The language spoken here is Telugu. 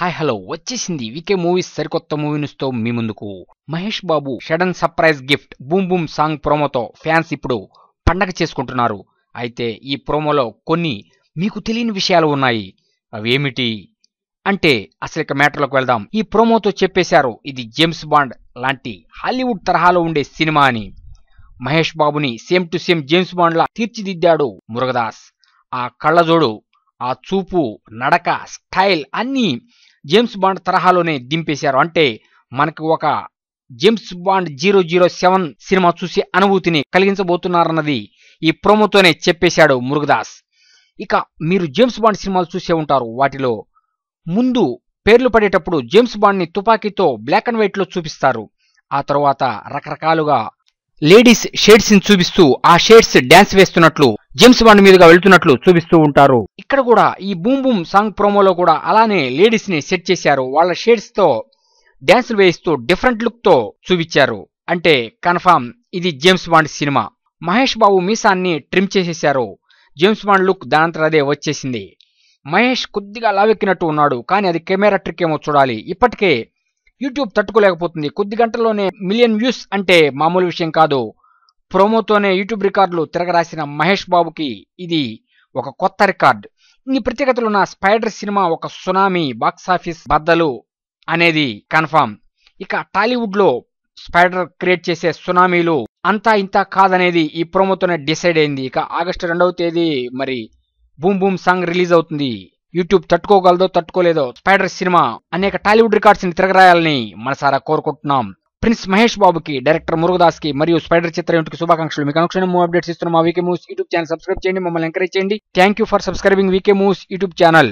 హాయ్ హలో వచ్చేసింది వికే మూవీస్ సరికొత్త మూవీ న్యూస్ తో మీ ముందుకు. Mahesh Babu sudden surprise gift boom boom song ప్రోమోతో ఫ్యాన్స్ ఇప్పుడు పండగ చేసుకుంటున్నారు. అయితే ఈ ప్రోమోలో కొన్ని మీకు తెలియని విషయాలు ఉన్నాయి. అవేమిటి అంటే అసలు ఇక మ్యాటర్లోకి వెళ్దాం. ఈ ప్రోమోతో చెప్పేశారు ఇది జేమ్స్ బాండ్ లాంటి హాలీవుడ్ తరహాలో ఉండే సినిమా అని. మహేష్ బాబుని same to same James Bond లా తీర్చిదిద్దాడు మురుగదాస్. ఆ కళ్ళజోడు, ఆ చూపు, నడక, స్టైల్ అన్నీ జేమ్స్ బాండ్ తరహాలోనే దింపేశారు. అంటే మనకు ఒక జేమ్స్ బాండ్ 007 సినిమా చూసే అనుభూతిని కలిగించబోతున్నారన్నది ఈ ప్రోమోతోనే చెప్పేశాడు మురుగదాస్. ఇక మీరు జేమ్స్ బాండ్ సినిమాలు చూసే ఉంటారు. వాటిలో ముందు పేర్లు పడేటప్పుడు జేమ్స్ బాండ్ ని తుపాకీతో బ్లాక్ అండ్ వైట్ లో చూపిస్తారు. ఆ తర్వాత రకరకాలుగా లేడీస్ షేడ్స్ ని చూపిస్తూ ఆ షేడ్స్ డాన్స్ వేస్తున్నట్లు జేమ్స్ బాండ్ మీదుగా వెళ్తున్నట్లు చూపిస్తూ ఉంటారు. ఇక్కడ కూడా ఈ బూమ్ బూమ్ సాంగ్ ప్రోమోలో కూడా అలానే లేడీస్ ని సెట్ చేశారు. వాళ్ళ షేడ్స్ తో డాన్సులు వేయిస్తూ డిఫరెంట్ లుక్ తో చూపించారు. అంటే కన్ఫామ్ ఇది James bond cinema. Mahesh Babu మీసాన్ని trim చేసేశారు. జేమ్స్ బాండ్ లుక్ దానంతట అదే వచ్చేసింది. మహేష్ కొద్దిగా లావెక్కినట్టు ఉన్నాడు, కానీ అది కెమెరా ట్రిక్ ఏమో చూడాలి. ఇప్పటికే యూట్యూబ్ తట్టుకోలేకపోతుంది. కొద్ది గంటల్లోనే మిలియన్ వ్యూస్ అంటే మామూలు విషయం కాదు. ప్రోమోతోనే యూట్యూబ్ రికార్డులు తిరగరాసిన మహేష్ బాబుకి ఇది ఒక కొత్త రికార్డ్. ఇన్ని ప్రత్యేకతలున్న స్పైడర్ సినిమా ఒక సునామీ బాక్సాఫీస్ బద్దలు అనేది కన్ఫామ్. ఇక టాలీవుడ్ లో స్పైడర్ క్రియేట్ చేసే సునామీలు అంతా ఇంత కాదనేది ఈ ప్రోమోతోనే డిసైడ్ అయింది. ఇక ఆగస్టు 2వ తేదీ మరి బూమ్ బూమ్ సాంగ్ రిలీజ్ అవుతుంది. యూట్యూబ్ తట్టుకోగలదో తట్టుకోలేదో స్పైడర్ సినిమా అనేక టాలీవుడ్ రికార్డ్స్ ని తిరగరాయాలని మనసారా కోరుకుంటున్నాం. ప్రిన్స్ మహేష్ బాబుకి, డైరెక్టర్ మురుగదాస్ కి మరియు స్పైడర్ చిత్ర యూనిట్ కి శుభాకాంక్షలు. మీకు అనుక్షణం మూవీ అప్డేట్స్ ఇస్తున్న మా VK moves YouTube channel subscribe చేయండి, మమ్మల్ని ఎంకరేజ్ చేయండి. Thank you for subscribing VK moves YouTube channel.